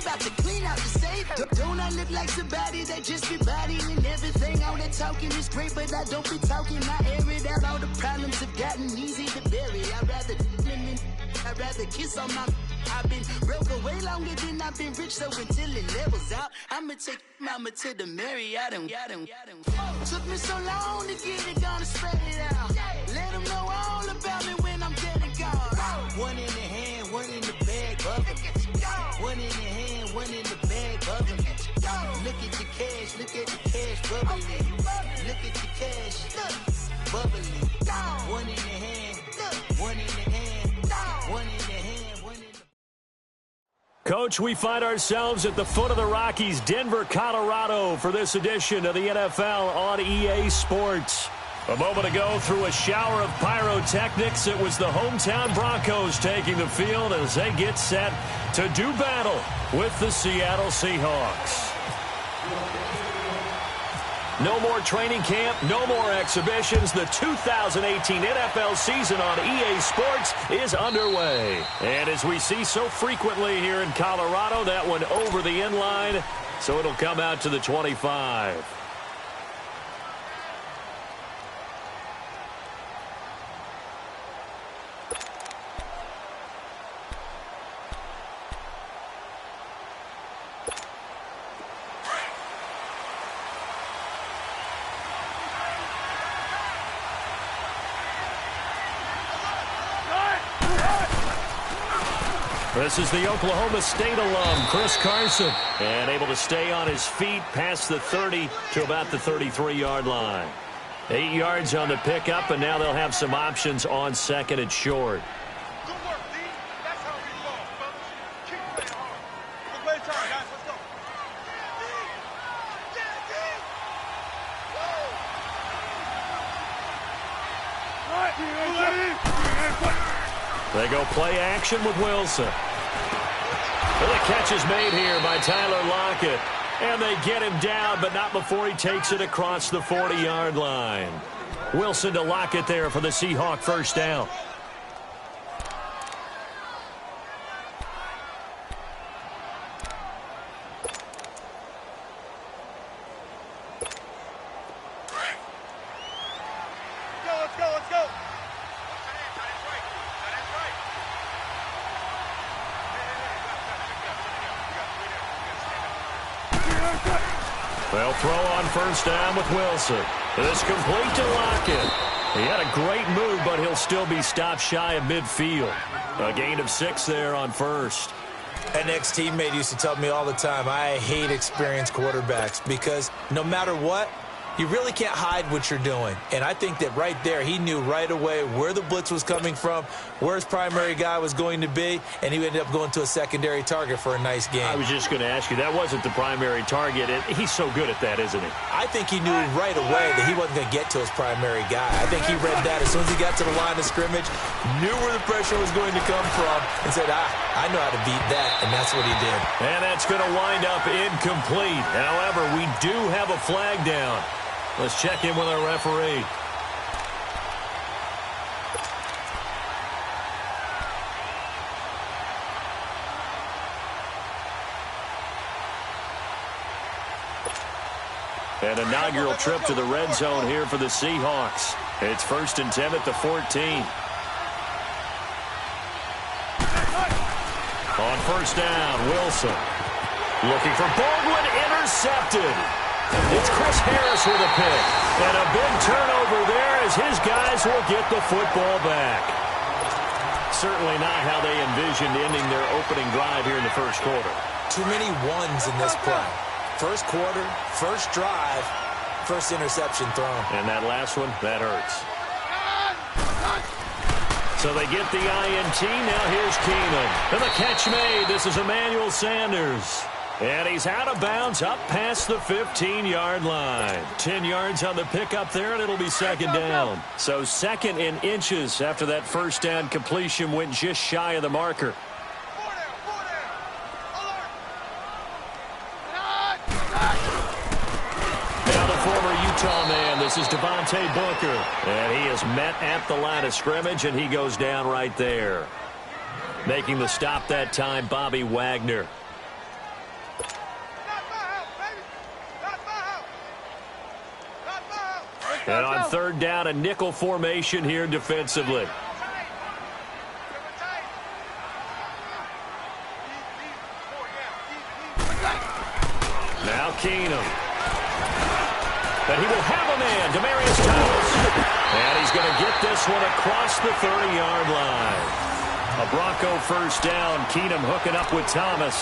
I'm about to clean out the safe. Don't I look like somebody that just be bodying everything? All that talking is great, but I don't be talking. I air it out. All the problems have gotten easy to bury. I'd rather kiss on my... I've been broke way longer than I've been rich, so until it levels out, I'ma take mama to the Marriott. Took me so long to get it, gonna spread it out. Let them know all about me when I'm dead and gone. One in the hand, one in the bag, bubbling. One in the hand, one in the bag, bubbling. Look at the cash, look at the cash, bubbling. Look at the cash, bubbling. One in the hand, one in the hand, one in the hand, one in the... Coach, we find ourselves at the foot of the Rockies, Denver, Colorado, for this edition of the NFL on EA Sports. A moment ago, through a shower of pyrotechnics, it was the hometown Broncos taking the field as they get set to do battle with the Seattle Seahawks. No more training camp, no more exhibitions. The 2018 NFL season on EA Sports is underway. And as we see so frequently here in Colorado, that one over the end line, so it'll come out to the 25. This is the Oklahoma State alum, Chris Carson, and able to stay on his feet past the 30 to about the 33-yard line. 8 yards on the pickup, and now they'll have some options on second and short. Good work, D. That's how we ball, fellas. Keep playing hard. We'll play time, guys. Let's go. They go play action with Wilson. Well, the catch is made here by Tyler Lockett. And they get him down, but not before he takes it across the 40-yard line. Wilson to Lockett there for the Seahawk first down. Let's go. They'll throw on first down with Wilson. It's complete to Lockett. He had a great move, but he'll still be stopped shy of midfield. A gain of 6 there on first. An ex-teammate used to tell me all the time, I hate experienced quarterbacks because no matter what, you really can't hide what you're doing. And I think that right there, he knew right away where the blitz was coming from, where his primary guy was going to be, and he ended up going to a secondary target for a nice game. I was just going to ask you, that wasn't the primary target. He's so good at that, isn't he? I think he knew right away that he wasn't going to get to his primary guy. I think he read that as soon as he got to the line of scrimmage, knew where the pressure was going to come from, and said, I know how to beat that, and that's what he did. And that's going to wind up incomplete. However, we do have a flag down. Let's check in with our referee. An inaugural trip to the red zone here for the Seahawks. It's 1st and 10 at the 14. On first down, Wilson. Looking for Baldwin, intercepted. It's Chris Harris with a pick. And a big turnover there as his guys will get the football back. Certainly not how they envisioned ending their opening drive here in the first quarter. Too many ones in this play. First quarter, first drive, first interception thrown. And that last one, that hurts. So they get the INT. Now here's Keenum. And the catch made. This is Emmanuel Sanders. And he's out of bounds up past the 15-yard line. 10 yards on the pickup there, and it'll be second down. So second in inches after that first down completion went just shy of the marker. Now the former Utah man, this is Devontae Booker. And he is met at the line of scrimmage, and he goes down right there. Making the stop that time, Bobby Wagner. And on third down, a nickel formation here defensively. Now Keenum. But he will have a man, Demaryius Thomas. And he's going to get this one across the 30-yard line. A Bronco first down. Keenum hooking up with Thomas.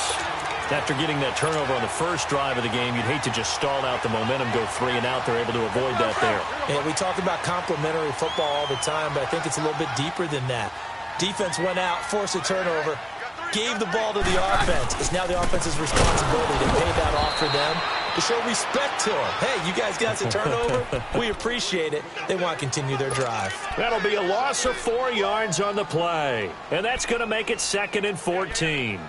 After getting that turnover on the first drive of the game, you'd hate to just stall out the momentum, go 3 and out. They're able to avoid that there. Yeah, we talk about complementary football all the time, but I think it's a little bit deeper than that. Defense went out, forced a turnover, gave the ball to the offense. It's now the offense's responsibility to pay that off for them, to show respect to them. Hey, you guys got a turnover? We appreciate it. They want to continue their drive. That'll be a loss of 4 yards on the play. And that's going to make it 2nd and 14.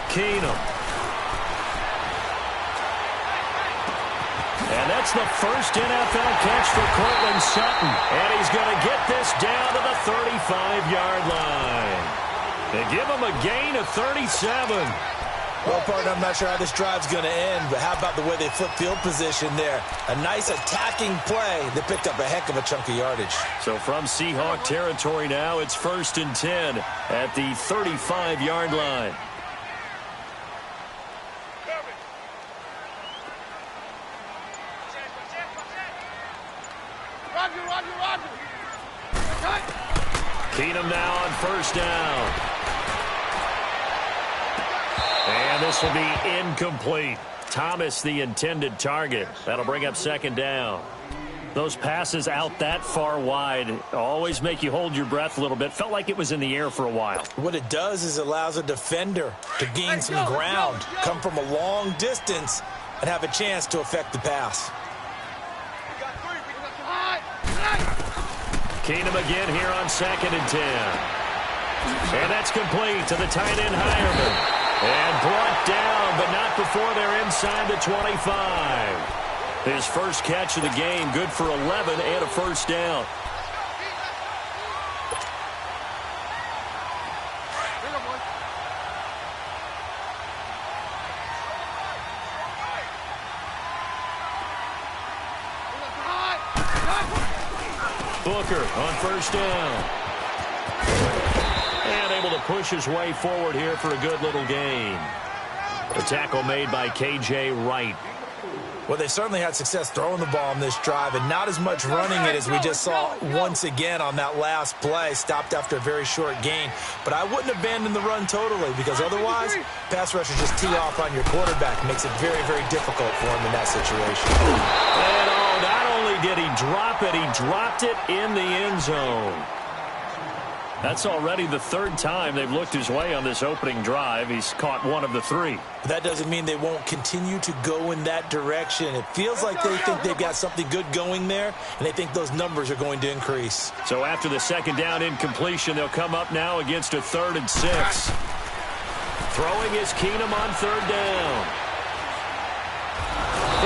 Keenum. And that's the first NFL catch for Cortland Sutton. And he's going to get this down to the 35-yard line. They give him a gain of 37. Well, partner, I'm not sure how this drive's going to end, but how about the way they flip field position there? A nice attacking play. They picked up a heck of a chunk of yardage. So from Seahawk territory now, it's 1st and 10 at the 35-yard line. Keenum now on first down. And this will be incomplete. Thomas, the intended target. That'll bring up 2nd down. Those passes out that far wide always make you hold your breath a little bit. Felt like it was in the air for a while. What it does is it allows a defender to gain some ground, come from a long distance, and have a chance to affect the pass. Keenum again here on 2nd and 10. And that's complete to the tight end Hireman. And brought down, but not before they're inside the 25. His first catch of the game, good for 11 and a first down. Booker on first down. And able to push his way forward here for a good little gain. A tackle made by K.J. Wright. Well, they certainly had success throwing the ball on this drive and not as much running it as we just saw once again on that last play. Stopped after a very short gain. But I wouldn't abandon the run totally because otherwise, pass rushers just tee off on your quarterback. Makes it very, very difficult for him in that situation. And not only did he drop it, he dropped it in the end zone. That's already the 3rd time they've looked his way on this opening drive. He's caught 1 of the 3. That doesn't mean they won't continue to go in that direction. It feels like they think they've got something good going there, and they think those numbers are going to increase. So after the 2nd down incompletion, they'll come up now against a 3rd and 6. Throwing is Keenum on 3rd down.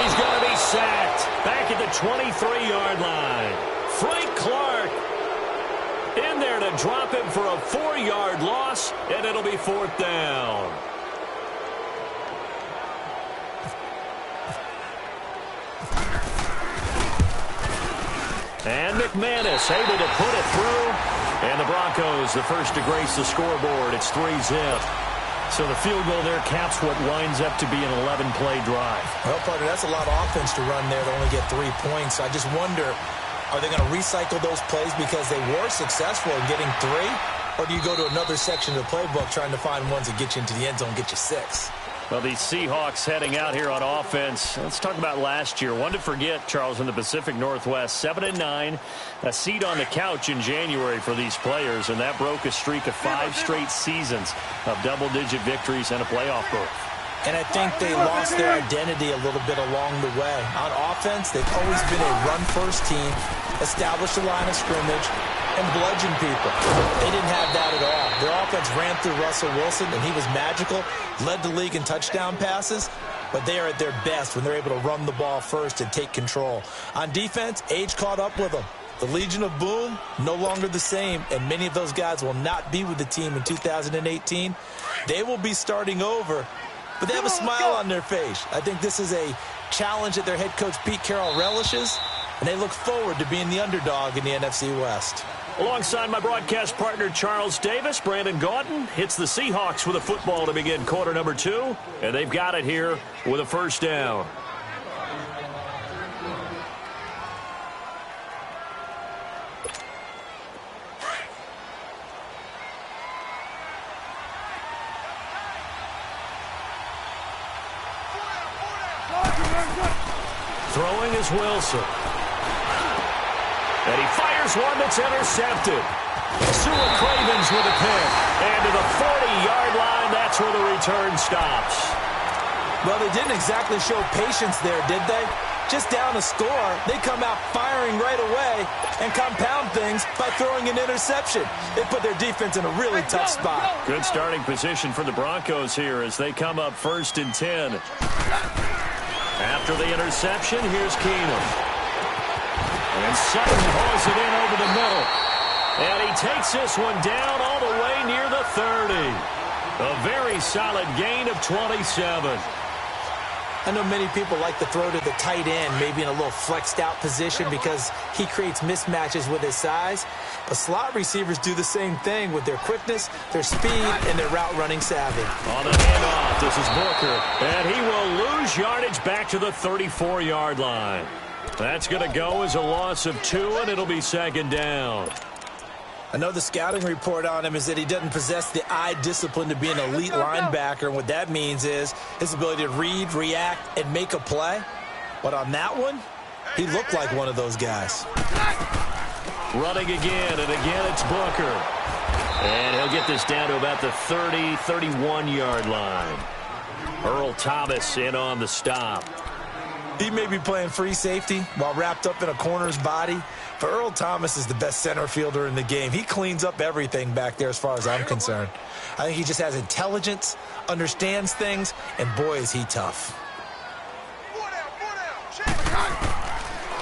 He's going to be sacked back at the 23-yard line. Frank Clark in there to drop him for a 4-yard loss, and it'll be 4th down. And McManus able to put it through. And the Broncos, the first to grace the scoreboard. It's 3-zip. So the field goal there caps what winds up to be an 11-play drive. Well, partner, that's a lot of offense to run there to only get 3 points. I just wonder, are they going to recycle those plays because they were successful in getting 3? Or do you go to another section of the playbook trying to find ones that get you into the end zone and get you 6? Well, these Seahawks heading out here on offense. Let's talk about last year. One to forget, Charles, in the Pacific Northwest. 7-9, a seat on the couch in January for these players, and that broke a streak of 5 straight seasons of double-digit victories and a playoff berth. And I think they lost their identity a little bit along the way. On offense, they've always been a run-first team, established a line of scrimmage, and bludgeon people. They didn't have that at all. Their offense ran through Russell Wilson, and he was magical, led the league in touchdown passes. but they are at their best when they're able to run the ball first and take control. On defense, age caught up with them. The Legion of Boom, no longer the same, and many of those guys will not be with the team in 2018. They will be starting over, but they have a smile on their face. I think this is a challenge that their head coach Pete Carroll relishes, and they look forward to being the underdog in the NFC West. Alongside my broadcast partner Charles Davis, Brandon Gaudin hits the Seahawks with a football to begin quarter number 2, and they've got it here with a first down. Throwing is Wilson. And he fires one that's intercepted. Sua Cravens with a pick. And to the 40-yard line, that's where the return stops. Well, they didn't exactly show patience there, did they? Just down a score, they come out firing right away and compound things by throwing an interception. They put their defense in a really tough spot. Good starting position for the Broncos here as they come up 1st and 10. After the interception, here's Keenum. And Sutton hauls it in over the middle. And he takes this one down all the way near the 30. A very solid gain of 27. I know many people like to throw to the tight end, maybe in a little flexed out position because he creates mismatches with his size. But slot receivers do the same thing with their quickness, their speed, and their route running savvy. On the handoff, this is Booker. And he will lose yardage back to the 34-yard line. That's going to go as a loss of 2, and it'll be 2nd down. I know the scouting report on him is that he doesn't possess the eye discipline to be an elite linebacker, and what that means is his ability to read, react, and make a play. But on that one, he looked like one of those guys. Running again, and again it's Booker. And he'll get this down to about the 30, 31-yard line. Earl Thomas in on the stop. He may be playing free safety while wrapped up in a corner's body, but Earl Thomas is the best center fielder in the game. He cleans up everything back there as far as I'm concerned. I think he just has intelligence, understands things, and boy, is he tough.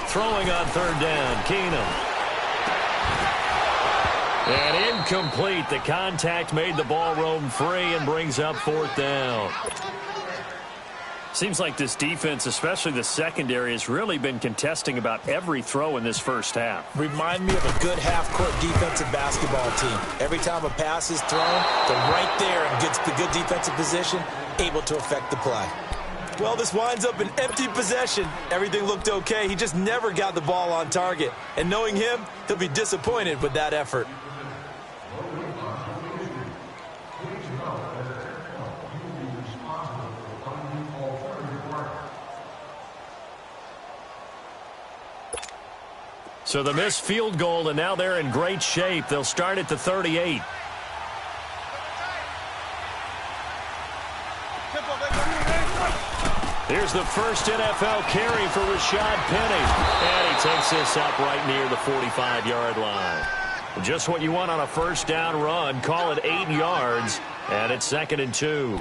Throwing on 3rd down, Keenum. And incomplete. The contact made the ball roam free and brings up 4th down. Seems like this defense, especially the secondary, has really been contesting about every throw in this first half. Remind me of a good half-court defensive basketball team. Every time a pass is thrown, they're right there in good defensive position, able to affect the play. Well, this winds up an empty possession. Everything looked okay. He just never got the ball on target. And knowing him, he'll be disappointed with that effort. So the missed field goal, and now they're in great shape. They'll start at the 38. Here's the first NFL carry for Rashad Penny. And he takes this up right near the 45-yard line. Just what you want on a first down run. Call it 8 yards, and it's 2nd and 2.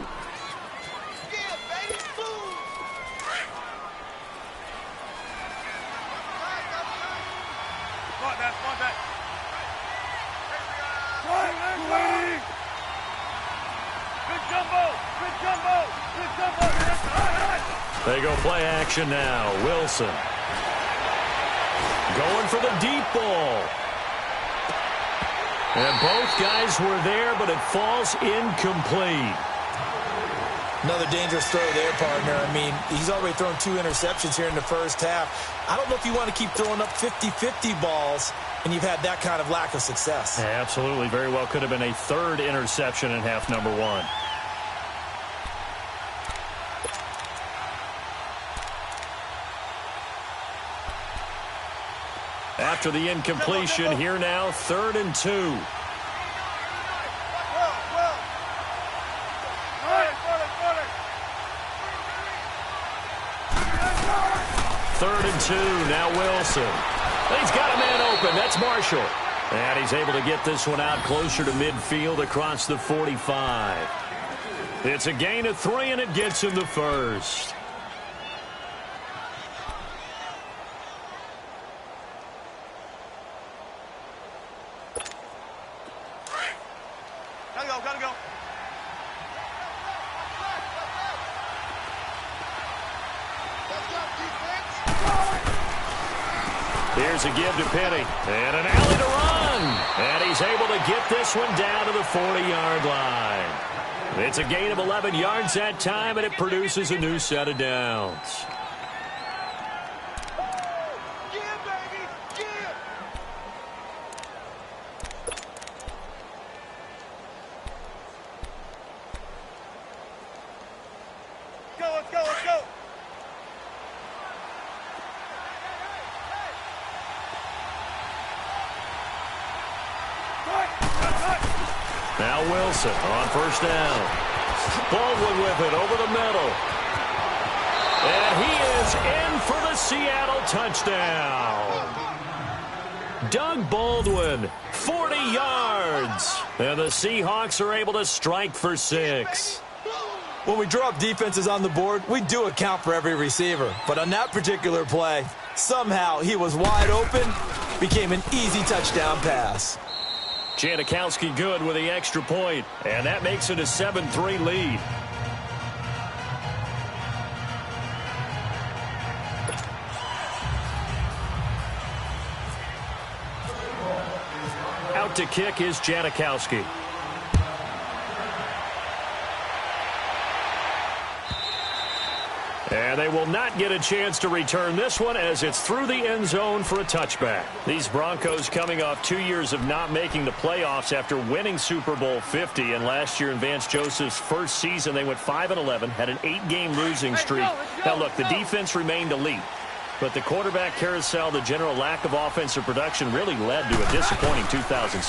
They go play action now. Wilson going for the deep ball. And both guys were there, but it falls incomplete. Another dangerous throw there, partner. I mean, he's already thrown 2 interceptions here in the first half. I don't know if you want to keep throwing up 50-50 balls, and you've had that kind of lack of success. Yeah, absolutely. Very well could have been a 3rd interception in half number 1. After the incompletion, here now, 3rd and 2. 3rd and 2, now Wilson. He's got a man open, that's Marshall. And he's able to get this one out closer to midfield across the 45. It's a gain of 3, and it gets him the first. go, gotta go. Here's a give to Penny. And an alley to run. And he's able to get this one down to the 40-yard line. It's a gain of 11 yards that time, and it produces a new set of downs. Yeah, baby, yeah. Let's go, let's go. Now Wilson on first down. Baldwin with it over the middle. And he is in for the Seattle touchdown. Doug Baldwin, 40 yards. And the Seahawks are able to strike for 6. When we drop defenses on the board, we do account for every receiver. But on that particular play, somehow he was wide open, became an easy touchdown pass. Janikowski good with the extra point, and that makes it a 7-3 lead. Out to kick is Janikowski. And they will not get a chance to return this one as it's through the end zone for a touchback. These Broncos coming off 2 years of not making the playoffs after winning Super Bowl 50. And last year in Vance Joseph's first season, they went 5-11, had an 8-game losing streak. Now, look, the defense remained elite. But the quarterback carousel, the general lack of offensive production really led to a disappointing 2017.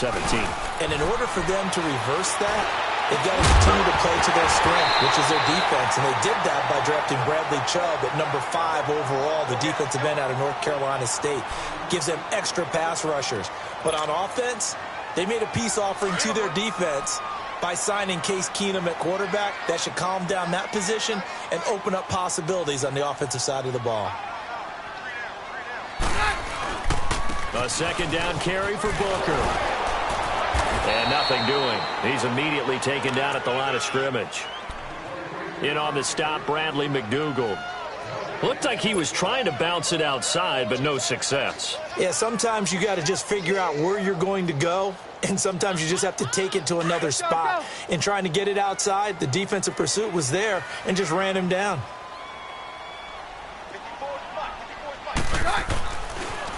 And in order for them to reverse that, they've got to continue to play to their strength, which is their defense. And they did that by drafting Bradley Chubb at number 5 overall, the defensive end out of North Carolina State. Gives them extra pass rushers. But on offense, they made a peace offering to their defense by signing Case Keenum at quarterback. That should calm down that position and open up possibilities on the offensive side of the ball. A second down carry for Booker. And nothing doing. He's immediately taken down at the line of scrimmage. In on the stop, Bradley McDougald. Looked like he was trying to bounce it outside, but no success. Yeah, sometimes you got to just figure out where you're going to go, and sometimes you just have to take it to another spot. In trying to get it outside, the defensive pursuit was there and just ran him down.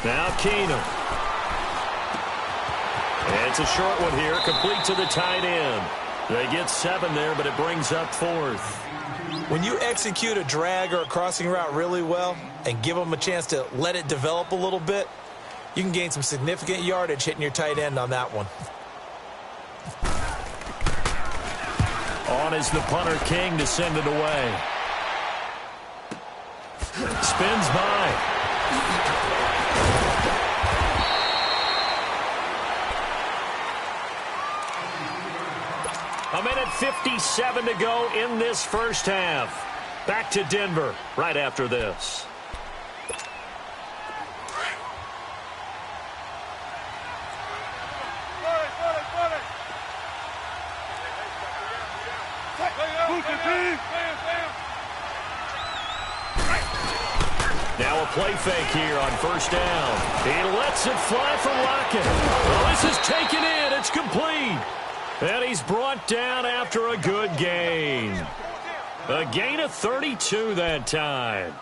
Now Keenum. It's a short one here, complete to the tight end. They get 7 there, but it brings up 4th. When you execute a drag or a crossing route really well and give them a chance to let it develop a little bit, you can gain some significant yardage hitting your tight end on that one. On is the punter King to send it away. Spins by. A minute 57 to go in this first half. Back to Denver right after this. Now a play fake here on first down. He lets it fly for Lockett. Oh, this is taken in. It's complete. And he's brought down after a good gain. A gain of 32 that time.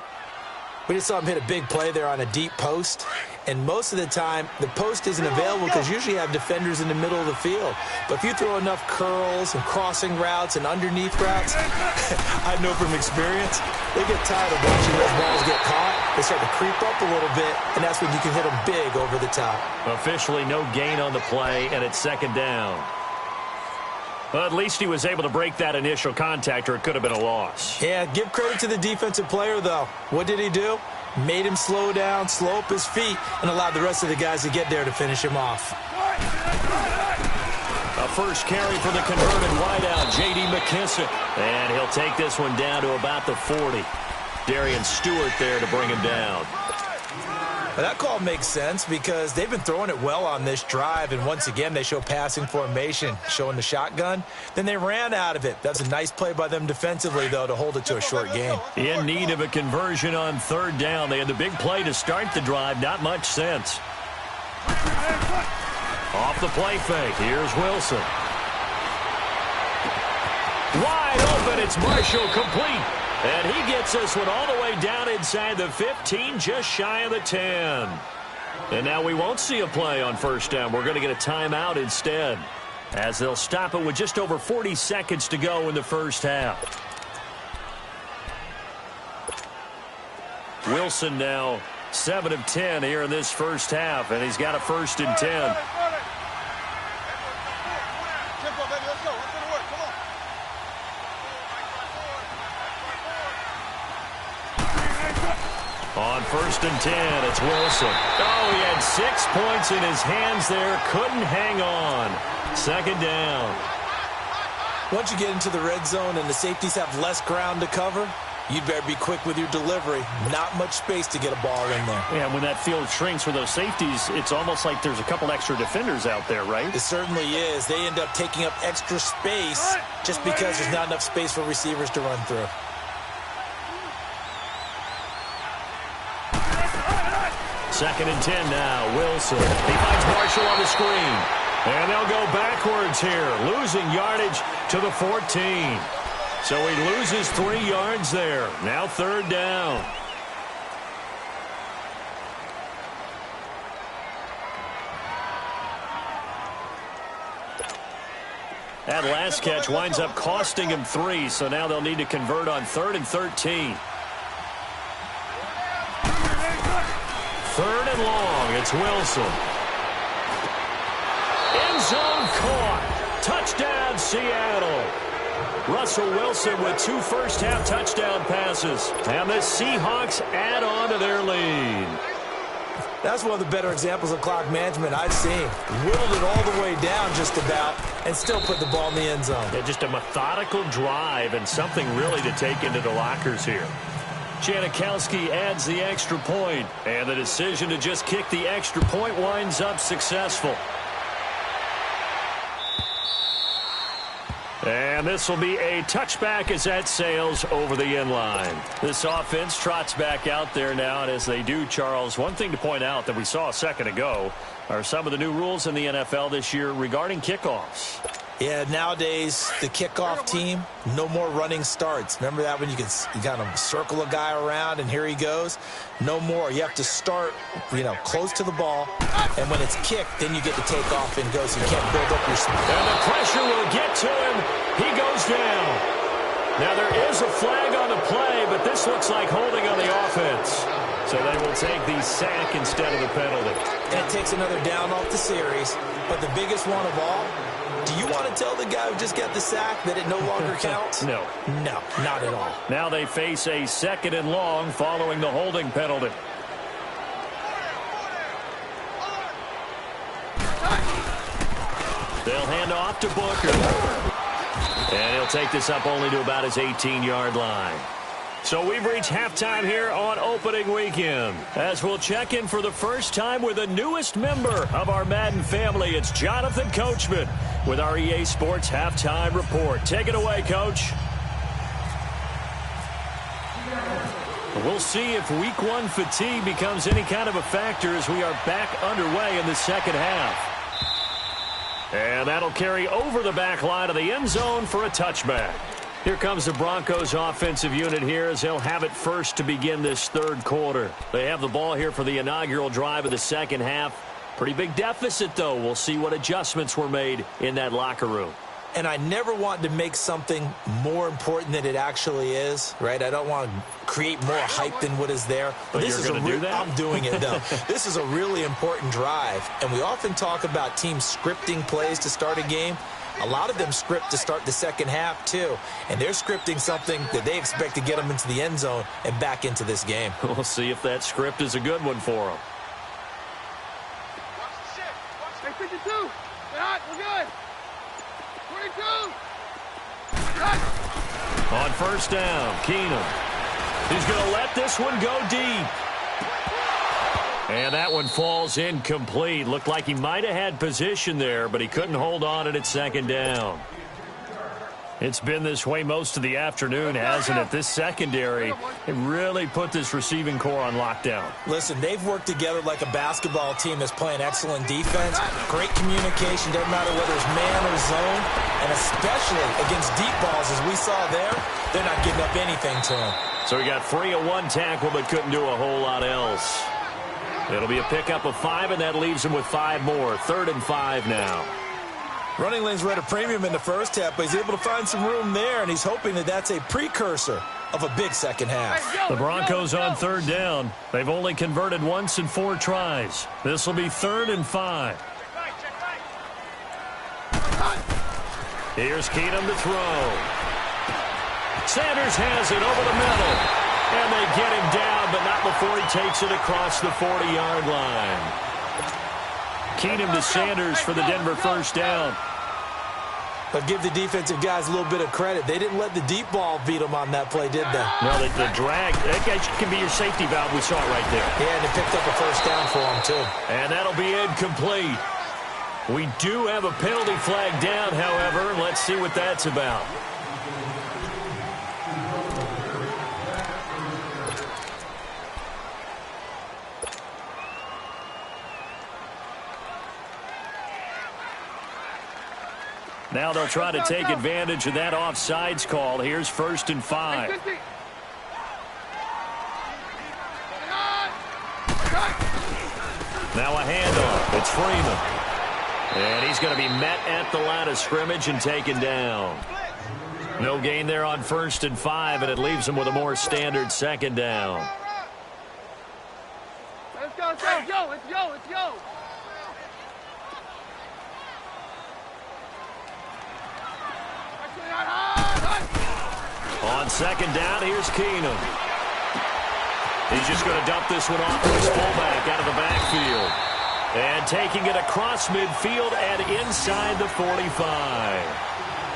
We just saw him hit a big play there on a deep post. And most of the time, the post isn't available because usually you have defenders in the middle of the field. But if you throw enough curls and crossing routes and underneath routes, I know from experience, they get tired of watching those balls get caught. They start to creep up a little bit, and that's when you can hit them big over the top. Officially no gain on the play, and it's second down. Well, at least he was able to break that initial contact, or it could have been a loss. Yeah, give credit to the defensive player, though. What did he do? Made him slow down, slow up his feet, and allowed the rest of the guys to get there to finish him off. A first carry for the converted wideout, J.D. McKissick. And he'll take this one down to about the 40. Darian Stewart there to bring him down. Well, that call makes sense because they've been throwing it well on this drive, and once again they show passing formation, showing the shotgun. Then they ran out of it. That's a nice play by them defensively, though, to hold it to a short game. In need of a conversion on third down. They had the big play to start the drive. Not much sense. Off the play fake. Here's Wilson. Wide open. It's Marshall, complete. And he gets this one all the way down inside the 15, just shy of the 10. And now we won't see a play on first down. We're going to get a timeout instead, as they'll stop it with just over 40 seconds to go in the first half. Wilson now 7 of 10 here in this first half, and he's got a 1st and 10. On 1st and 10, it's Wilson. Oh, he had 6 points in his hands there. Couldn't hang on. 2nd down. Once you get into the red zone and the safeties have less ground to cover, you'd better be quick with your delivery. Not much space to get a ball in there. Yeah, when that field shrinks for those safeties, it's almost like there's a couple extra defenders out there, right? It certainly is. They end up taking up extra space just because there's not enough space for receivers to run through. 2nd and 10 now. Wilson. He finds Marshall on the screen. And they'll go backwards here, losing yardage to the 14. So he loses 3 yards there. Now 3rd down. That last catch winds up costing him 3, so now they'll need to convert on 3rd and 13. 3rd and long, it's Wilson. End zone caught. Touchdown, Seattle. Russell Wilson with 2 first-half touchdown passes. And the Seahawks add on to their lead. That's one of the better examples of clock management I've seen. Whittled it all the way down just about and still put the ball in the end zone. Yeah, just a methodical drive and something really to take into the lockers here. Janikowski adds the extra point, and the decision to just kick the extra point winds up successful. And this will be a touchback as that sails over the end line. This offense trots back out there now, and as they do, Charles, one thing to point out that we saw a second ago are some of the new rules in the NFL this year regarding kickoffs. Yeah, nowadays, the kickoff team, no more running starts. Remember that when you kind of circle a guy around and here he goes? No more. You have to start, close to the ball, and when it's kicked, then you get to take off and go, so you can't build up your speed. And the pressure will get to him. He goes down. Now, there is a flag on the play, but this looks like holding on the offense. So they will take the sack instead of the penalty. That takes another down off the series, but the biggest one of all, do you want to tell the guy who just got the sack that it no longer counts? No. No, not at all. Now they face a 2nd and long following the holding penalty. They'll hand off to Booker. And he'll take this up only to about his 18-yard line. So we've reached halftime here on opening weekend. As we'll check in for the first time with the newest member of our Madden family, it's Jonathan Coachman with our EA Sports Halftime Report. Take it away, Coach. We'll see if Week 1 fatigue becomes any kind of a factor as we are back underway in the second half. And that'll carry over the back line of the end zone for a touchback. Here comes the Broncos offensive unit here as they'll have it first to begin this 3rd quarter. They have the ball here for the inaugural drive of the second half. Pretty big deficit, though. We'll see what adjustments were made in that locker room. And I never want to make something more important than it actually is, right? I don't want to create more hype than what is there. But this you're going to do that? I'm doing it, though. This is a really important drive. And we often talk about teams scripting plays to start a game. A lot of them script to start the second half, too. And they're scripting something that they expect to get them into the end zone and back into this game. We'll see if that script is a good one for them. Hey, 52. We're hot. We're good. 22. On first down, Keenum. He's going to let this one go deep. And that one falls incomplete. Looked like he might have had position there, but he couldn't hold on at second down. It's been this way most of the afternoon, hasn't it? This secondary, it really put this receiving core on lockdown. Listen, they've worked together like a basketball team that's playing excellent defense. Great communication, doesn't matter whether it's man or zone. And especially against deep balls, as we saw there, they're not giving up anything to them. So he got free of one tackle but couldn't do a whole lot else. It'll be a pickup of 5, and that leaves him with 5 more. 3rd and 5 now. Running lanes were at a premium in the first half, but he's able to find some room there, and he's hoping that that's a precursor of a big second half. The Broncos on 3rd down. They've only converted once in 4 tries. This will be 3rd and 5. Here's Keenum to throw. Sanders has it over the middle. And they get him down, but not before he takes it across the 40-yard line. Keenum to Sanders for the Denver first down. But give the defensive guys a little bit of credit. They didn't let the deep ball beat them on that play, did they? No, the drag, that can be your safety valve. We saw it right there. Yeah, and they picked up a first down for them, too. And that'll be incomplete. We do have a penalty flag down, however. Let's see what that's about. Now they'll try to take advantage of that offsides call. Here's 1st and 5. Now a handoff. It's Freeman. And he's going to be met at the line of scrimmage and taken down. No gain there on 1st and 5, and it leaves him with a more standard 2nd down. Let's go, let's go, let's go, let's go. On 2nd down, here's Keenum. He's just going to dump this one off to his fullback out of the backfield. And taking it across midfield and inside the 45.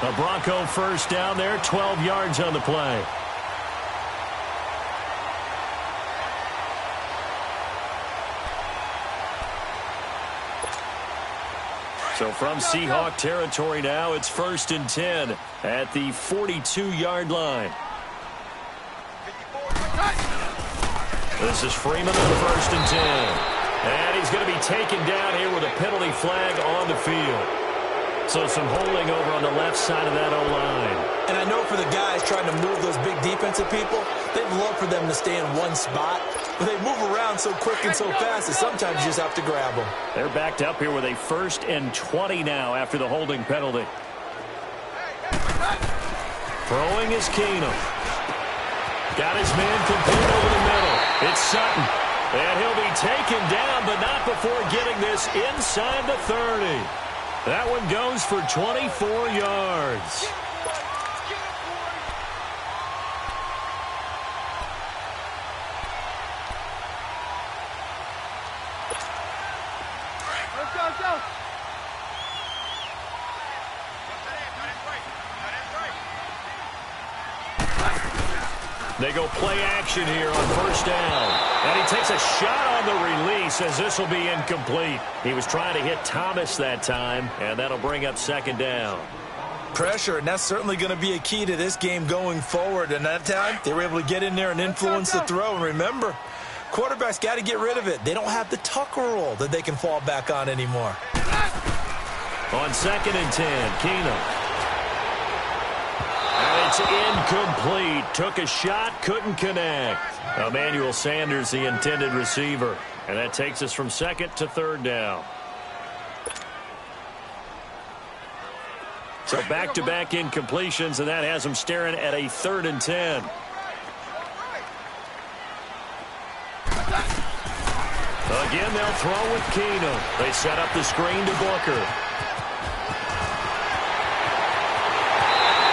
A Bronco first down there, 12 yards on the play. So from Seahawk territory now, it's 1st and 10 at the 42-yard line. This is Freeman on 1st and 10. And he's going to be taken down here with a penalty flag on the field. So some holding over on the left side of that O-line. And I know for the guys trying to move those big defensive people, they'd love for them to stay in one spot. But they move around so quick and so fast that sometimes you just have to grab them. They're backed up here with a 1st and 20 now after the holding penalty. Throwing is Keenum. Got his man complete over the middle. It's Sutton. And he'll be taken down, but not before getting this inside the 30. That one goes for 24 yards. Let's go, let's go. They go play action here on 1st down. And he takes a shot on the release as this will be incomplete. He was trying to hit Thomas that time, and that'll bring up 2nd down. Pressure, and that's certainly going to be a key to this game going forward. And that time, they were able to get in there and influence the throw. And remember, quarterbacks got to get rid of it. They don't have the Tucker rule that they can fall back on anymore. On 2nd and 10, Keenum. And it's incomplete. Took a shot, couldn't connect. Emmanuel Sanders, the intended receiver. And that takes us from 2nd to 3rd down. So back-to-back incompletions, and that has them staring at a 3rd and 10. Again, they'll throw with Keenum. They set up the screen to Booker.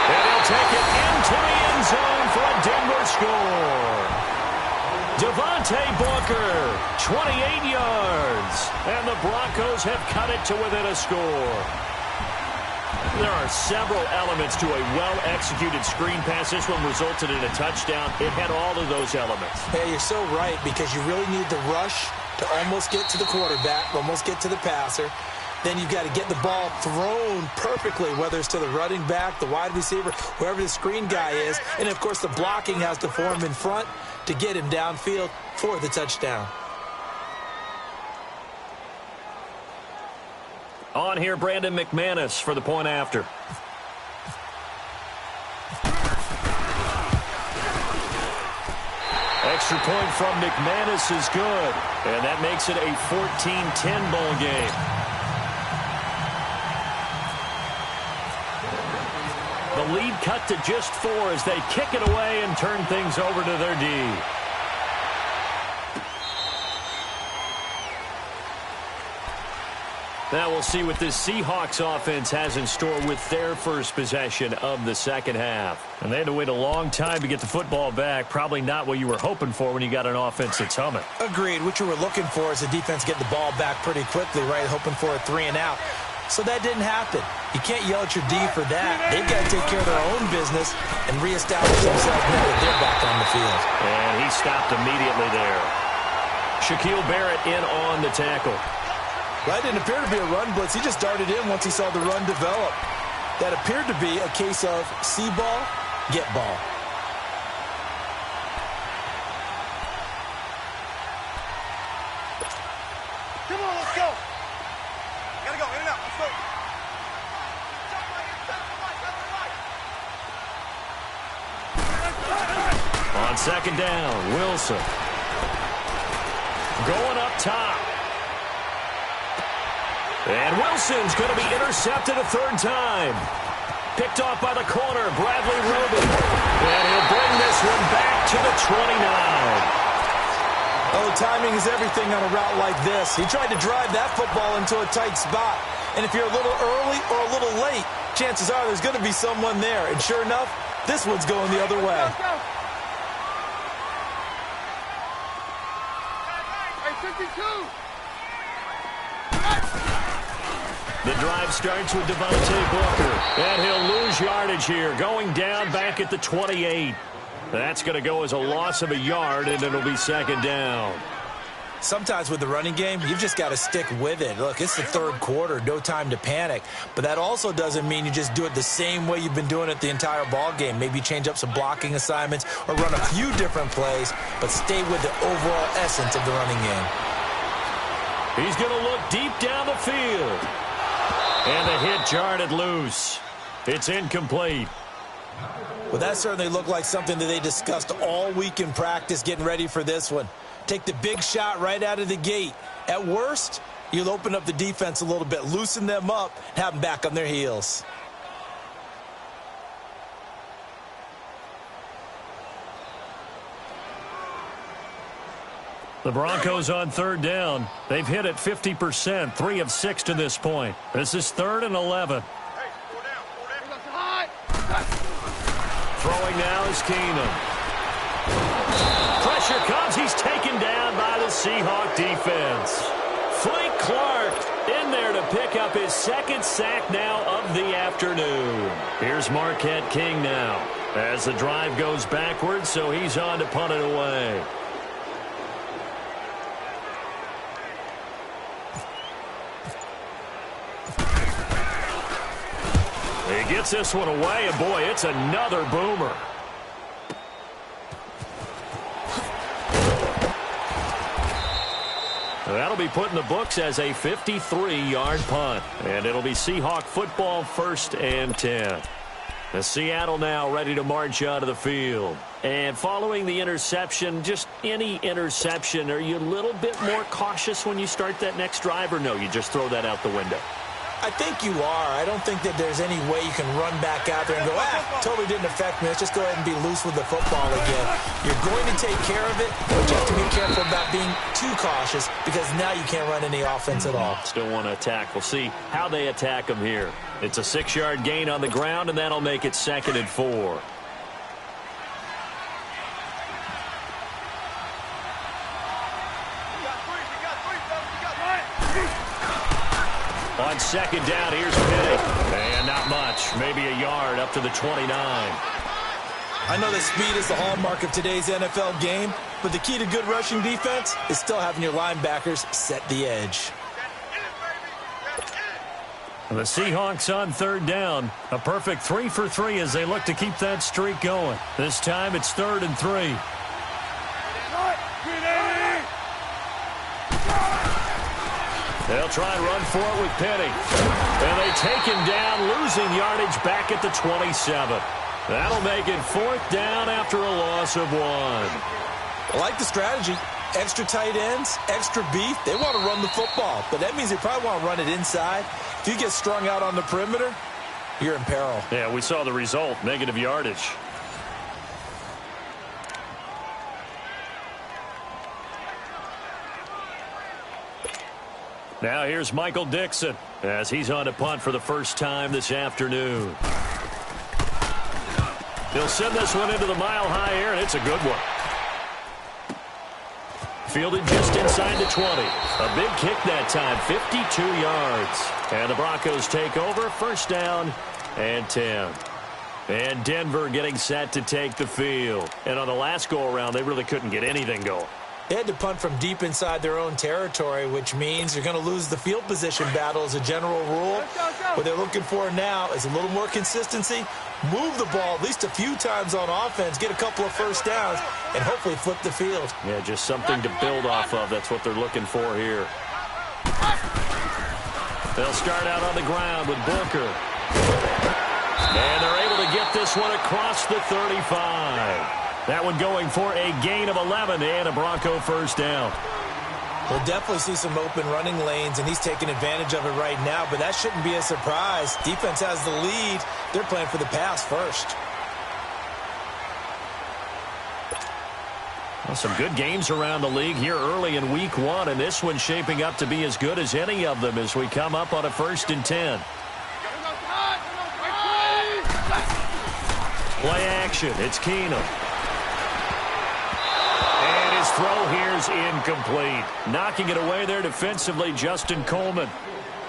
And he'll take it into the end zone for a Denver score. Devontae Booker, 28 yards. And the Broncos have cut it to within a score. There are several elements to a well-executed screen pass. This one resulted in a touchdown. It had all of those elements. Hey, you're so right, because you really need the rush to almost get to the quarterback, almost get to the passer. Then you've got to get the ball thrown perfectly, whether it's to the running back, the wide receiver, whoever the screen guy is. And, of course, the blocking has to form in front to get him downfield for the touchdown. On here, Brandon McManus for the point after. Extra point from McManus is good. And that makes it a 14-10 ball game. The lead cut to just 4 as they kick it away and turn things over to their D. Now we'll see what this Seahawks offense has in store with their first possession of the second half. And they had to wait a long time to get the football back. Probably not what you were hoping for when you got an offense that's humming. Agreed. What you were looking for is the defense get the ball back pretty quickly, right? Hoping for a 3-and-out. So that didn't happen. You can't yell at your D for that. They've got to take care of their own business and reestablish themselves now that they're back on the field. And he stopped immediately there. Shaquille Barrett in on the tackle. That didn't appear to be a run blitz. He just darted in once he saw the run develop. That appeared to be a case of see ball, get ball. Come on, let's go. Gotta go, in and out, let's go. On second down, Wilson. Going up top. And Wilson's going to be intercepted a third time. Picked off by the corner, Bradley Roby. And he'll bring this one back to the 29. Oh, timing is everything on a route like this. He tried to drive that football into a tight spot. And if you're a little early or a little late, chances are there's going to be someone there. And sure enough, this one's going the other way. Hey, 52. The drive starts with Devontae Booker. And he'll lose yardage here, going down back at the 28. That's going to go as a loss of a yard, and it'll be second down. Sometimes with the running game, you've just got to stick with it. Look, it's the third quarter, no time to panic. But that also doesn't mean you just do it the same way you've been doing it the entire ball game. Maybe change up some blocking assignments or run a few different plays, but stay with the overall essence of the running game. He's going to look deep down the field. And the hit jarred loose. It's incomplete. Well, that certainly looked like something that they discussed all week in practice getting ready for this one. Take the big shot right out of the gate. At worst, you'll open up the defense a little bit, loosen them up, have them back on their heels. The Broncos on third down. They've hit it 50%, 3 of 6 to this point. This is 3rd and 11. Hey, 4 down. Throwing now is Keenum. Pressure comes. He's taken down by the Seahawk defense. Frank Clark in there to pick up his second sack now of the afternoon. Here's Marquette King now as the drive goes backwards, so he's on to punt it away. He gets this one away, and boy, it's another boomer. That'll be put in the books as a 53-yard punt. And it'll be Seahawk football 1st and 10. The Seattle now ready to march out of the field. And following the interception, just any interception, are you a little bit more cautious when you start that next drive, or no, you just throw that out the window? I think you are. I don't think that there's any way you can run back out there and go, totally didn't affect me. Let's just go ahead and be loose with the football again. You're going to take care of it, but you have to be careful about being too cautious because now you can't run any offense at all. Still want to attack. We'll see how they attack them here. It's a 6-yard gain on the ground, and that'll make it 2nd and 4. On second down, here's Penny. And not much. Maybe a yard up to the 29. I know that speed is the hallmark of today's NFL game, But the key to good rushing defense is still having your linebackers set the edge. The Seahawks on third down. A perfect 3 for 3 as they look to keep that streak going. This time it's 3rd and 3. They'll try and run for it with Penny. And they take him down, losing yardage back at the 27. That'll make it 4th down after a loss of 1. I like the strategy. Extra tight ends, extra beef. They want to run the football, but that means they probably want to run it inside. If you get strung out on the perimeter, you're in peril. Yeah, we saw the result, negative yardage. Now here's Michael Dixon as he's on to punt for the first time this afternoon. He'll send this one into the mile-high air, and it's a good one. Fielded just inside the 20. A big kick that time, 52 yards. And the Broncos take over, 1st down and 10. And Denver getting set to take the field. And on the last go-around, they really couldn't get anything going. They had to punt from deep inside their own territory, which means you're going to lose the field position battle as a general rule. What they're looking for now is a little more consistency, move the ball at least a few times on offense, get a couple of 1st downs, and hopefully flip the field. Yeah, just something to build off of. That's what they're looking for here. They'll start out on the ground with Booker. And they're able to get this one across the 35. That one going for a gain of 11 and a Bronco 1st down. We'll definitely see some open running lanes, and he's taking advantage of it right now, but that shouldn't be a surprise. Defense has the lead. They're playing for the pass first. Well, some good games around the league here early in week 1, and this one's shaping up to be as good as any of them as we come up on a 1st and 10. Play action. It's Keenum. And his throw here's incomplete. Knocking it away there defensively, Justin Coleman.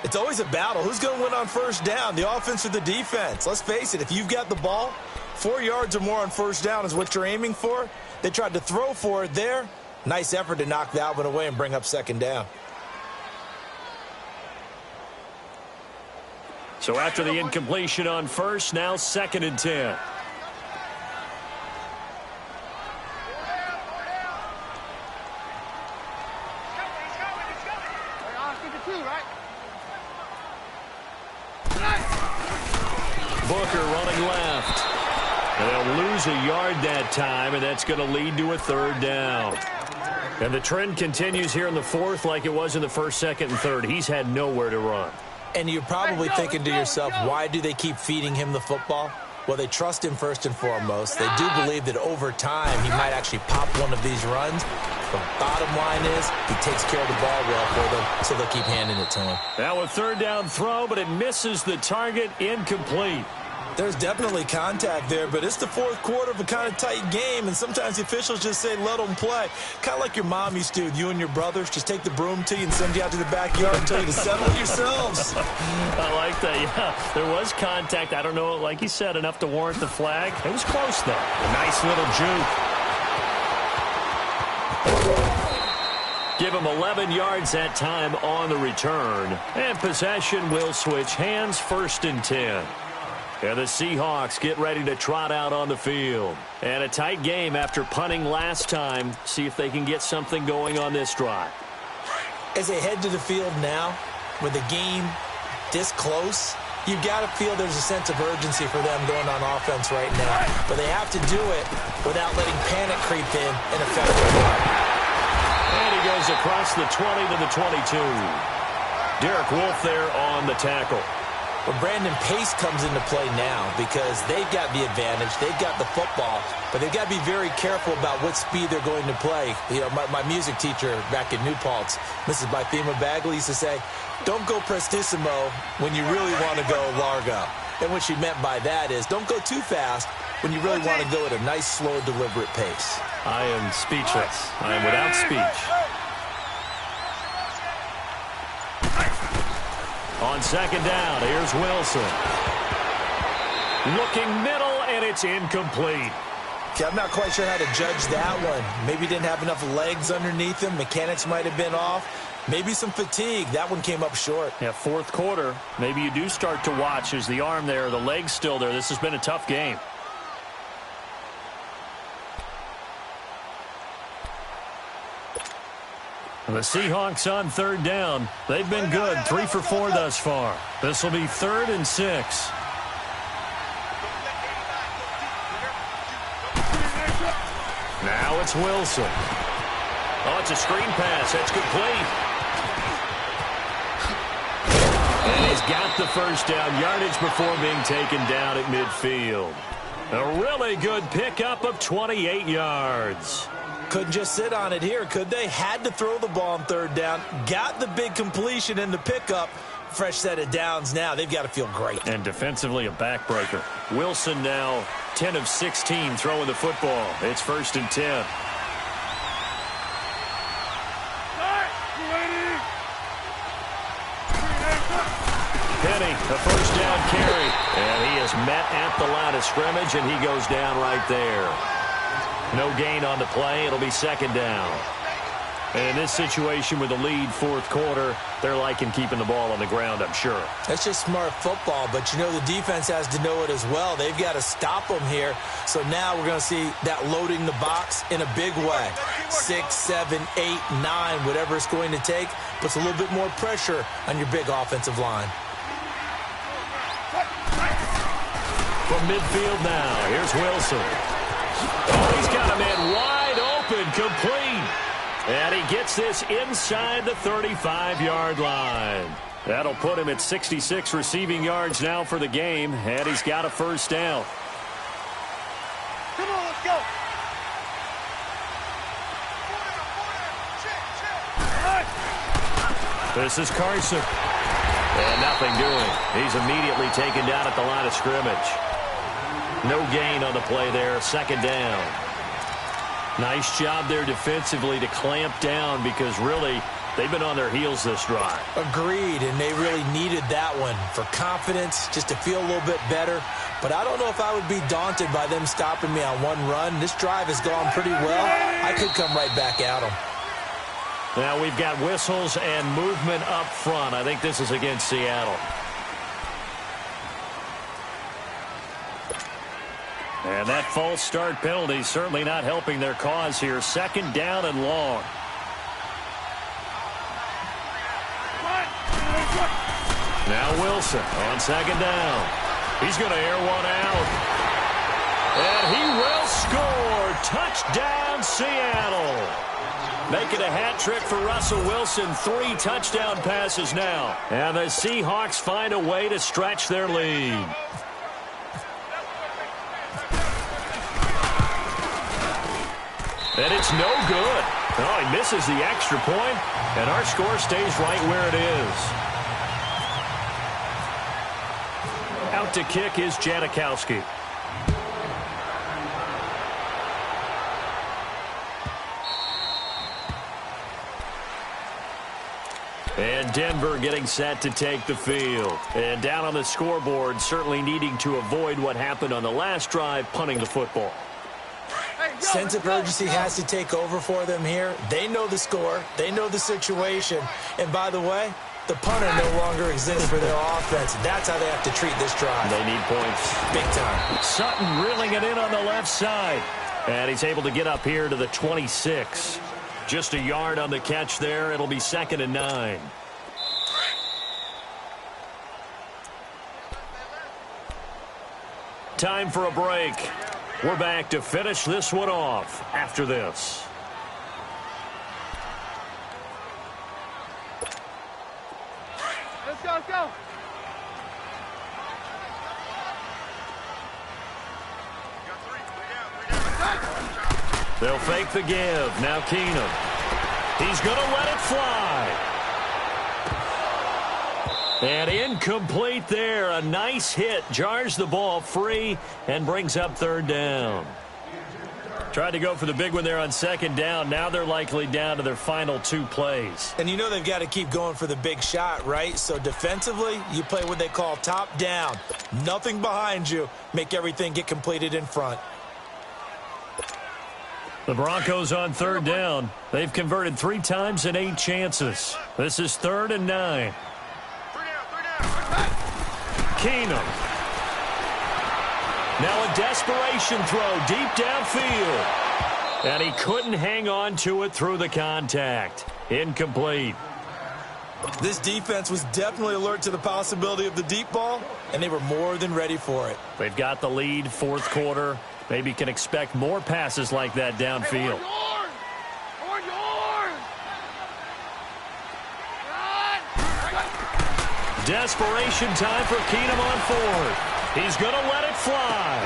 It's always a battle. Who's going to win on 1st down, the offense or the defense? Let's face it, if you've got the ball, 4 yards or more on 1st down is what you're aiming for. They tried to throw for it there. Nice effort to knock that one away and bring up 2nd down. So after the incompletion on 1st, now 2nd and 10. Booker running left. They'll lose a yard that time, and that's going to lead to a 3rd down. And the trend continues here in the 4th like it was in the 1st, 2nd, and 3rd. He's had nowhere to run. And you're probably thinking to yourself, why do they keep feeding him the football? Well, they trust him first and foremost. They do believe that over time he might actually pop one of these runs. The bottom line is he takes care of the ball well for them, so they'll keep handing it to him. Now a 3rd down throw, but it misses the target, incomplete. There's definitely contact there, but it's the 4th quarter of a kind of tight game, and sometimes the officials just say, let them play. Kind of like your mom used to with you and your brothers. Just take the broom to you and send you out to the backyard and tell you to settle it yourselves. I like that, yeah. There was contact. I don't know, like you said, enough to warrant the flag. It was close, though. A nice little juke. Give him 11 yards that time on the return. And possession will switch hands, 1st and 10. And the Seahawks get ready to trot out on the field. And a tight game after punting last time. See if they can get something going on this drive. As they head to the field now, with the game this close, you've got to feel there's a sense of urgency for them going on offense right now. But they have to do it without letting panic creep in and affect their run. And he goes across the 20 to the 22. Derek Wolfe there on the tackle. But Brandon Pace comes into play now because they've got the advantage. They've got the football, but they've got to be very careful about what speed they're going to play. You know, my music teacher back in New Paltz, Mrs. Bythema Bagley, used to say, don't go prestissimo when you really want to go largo. And what she meant by that is don't go too fast when you really want to go at a nice, slow, deliberate pace. I am speechless. I am without speech. On 2nd down, here's Wilson. Looking middle, and it's incomplete. Okay, I'm not quite sure how to judge that one. Maybe didn't have enough legs underneath him. Mechanics might have been off. Maybe some fatigue. That one came up short. Yeah, fourth quarter. Maybe you do start to watch as the arm there, the leg's still there. This has been a tough game. The Seahawks on third down. They've been good, 3 for 4 thus far. This will be 3rd and 6. Now it's Wilson. Oh, it's a screen pass. That's complete. And he's got the first down, yardage before being taken down at midfield. A really good pickup of 28 yards. Couldn't just sit on it here, could they? Had to throw the ball on third down. Got the big completion in the pickup. Fresh set of downs now. They've got to feel great. And defensively, a backbreaker. Wilson now 10 of 16 throwing the football. It's 1st and 10. Penny, a first down carry. And he is met at the line of scrimmage, and he goes down right there. No gain on the play. It'll be 2nd down. And in this situation with the lead, fourth quarter, they're liking keeping the ball on the ground, I'm sure. That's just smart football, but you know the defense has to know it as well. They've got to stop them here. So now we're going to see that loading the box in a big way. 6, 7, 8, 9, whatever it's going to take, puts a little bit more pressure on your big offensive line. From midfield now, here's Wilson. Oh, he's got a man wide open, complete. And he gets this inside the 35-yard line. That'll put him at 66 receiving yards now for the game, and he's got a first down. Come on, let's go. This is Carson. And nothing doing. He's immediately taken down at the line of scrimmage. No gain on the play there, 2nd down. Nice job there defensively to clamp down because really they've been on their heels this drive. Agreed, and they really needed that one for confidence, just to feel a little bit better. But I don't know if I would be daunted by them stopping me on one run. This drive has gone pretty well. I could come right back at them. Now we've got whistles and movement up front. I think this is against Seattle. And that false start penalty certainly not helping their cause here. 2nd down and long. Now Wilson on 2nd down. He's going to air one out. And he will score. Touchdown, Seattle. Making a hat trick for Russell Wilson. 3 touchdown passes now. And the Seahawks find a way to stretch their lead. And it's no good. Oh, he misses the extra point, and our score stays right where it is. Out to kick is Janikowski. And Denver getting set to take the field. And down on the scoreboard, certainly needing to avoid what happened on the last drive, punting the football. Sense of urgency has to take over for them here. They know the score. They know the situation. And by the way, the punter no longer exists for their offense. That's how they have to treat this drive. They need points. Big time. Sutton reeling it in on the left side. And he's able to get up here to the 26. Just a yard on the catch there. It'll be 2nd and 9. Time for a break. We're back to finish this one off after this. Let's go, let's go. They'll fake the give. Now Keenum. He's going to let it fly. And incomplete there. A nice hit. Jars the ball free and brings up 3rd down. Tried to go for the big one there on 2nd down. Now they're likely down to their final 2 plays. And you know they've got to keep going for the big shot, right? So defensively, you play what they call top down. Nothing behind you. Make everything get completed in front. The Broncos on third down. They've converted 3 times in 8 chances. This is 3rd and 9. Keenum. Now a desperation throw deep downfield. And he couldn't hang on to it through the contact. Incomplete. This defense was definitely alert to the possibility of the deep ball, and they were more than ready for it. They've got the lead, 4th quarter. Maybe can expect more passes like that downfield. Desperation time for Keenum on 4th. He's going to let it fly.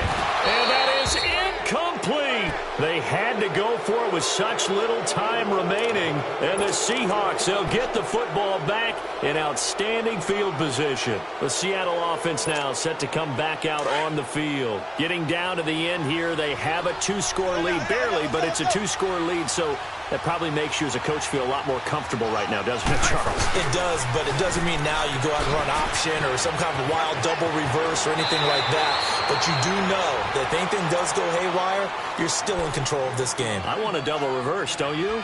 And that is incomplete. They had to go for it with such little time remaining. And the Seahawks, they'll get the football back in outstanding field position. The Seattle offense now set to come back out on the field. Getting down to the end here, they have a 2-score lead. Barely, but it's a 2-score lead, so that probably makes you as a coach feel a lot more comfortable right now, doesn't it, Charles? It does, but it doesn't mean now you go out and run option or some kind of wild double reverse or anything like that. But you do know that if anything does go haywire, you're still in control of this game. I want a double reverse, don't you?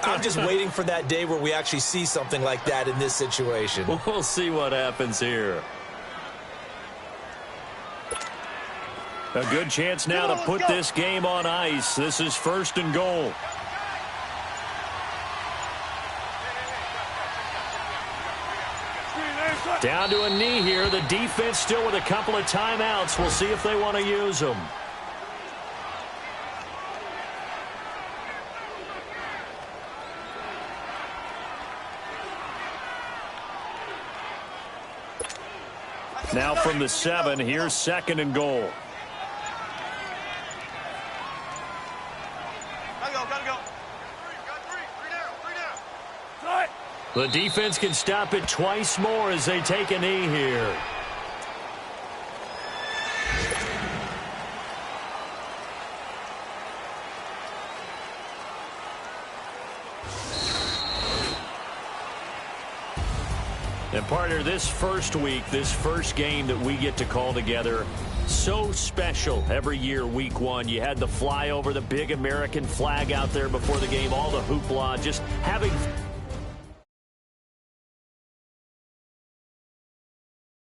I'm just waiting for that day where we actually see something like that in this situation. We'll see what happens here. A good chance now to put this game on ice. This is 1st and goal. Down to a knee here. The defense still with a couple of timeouts. We'll see if they want to use them. Now from the 7, here's 2nd and goal. Gotta go. Three down. The defense can stop it twice more as they take a knee here. And partner, this first week, this first game that we get to call together, so special every year, week 1. You had the flyover, the big American flag out there before the game, all the hoopla, just having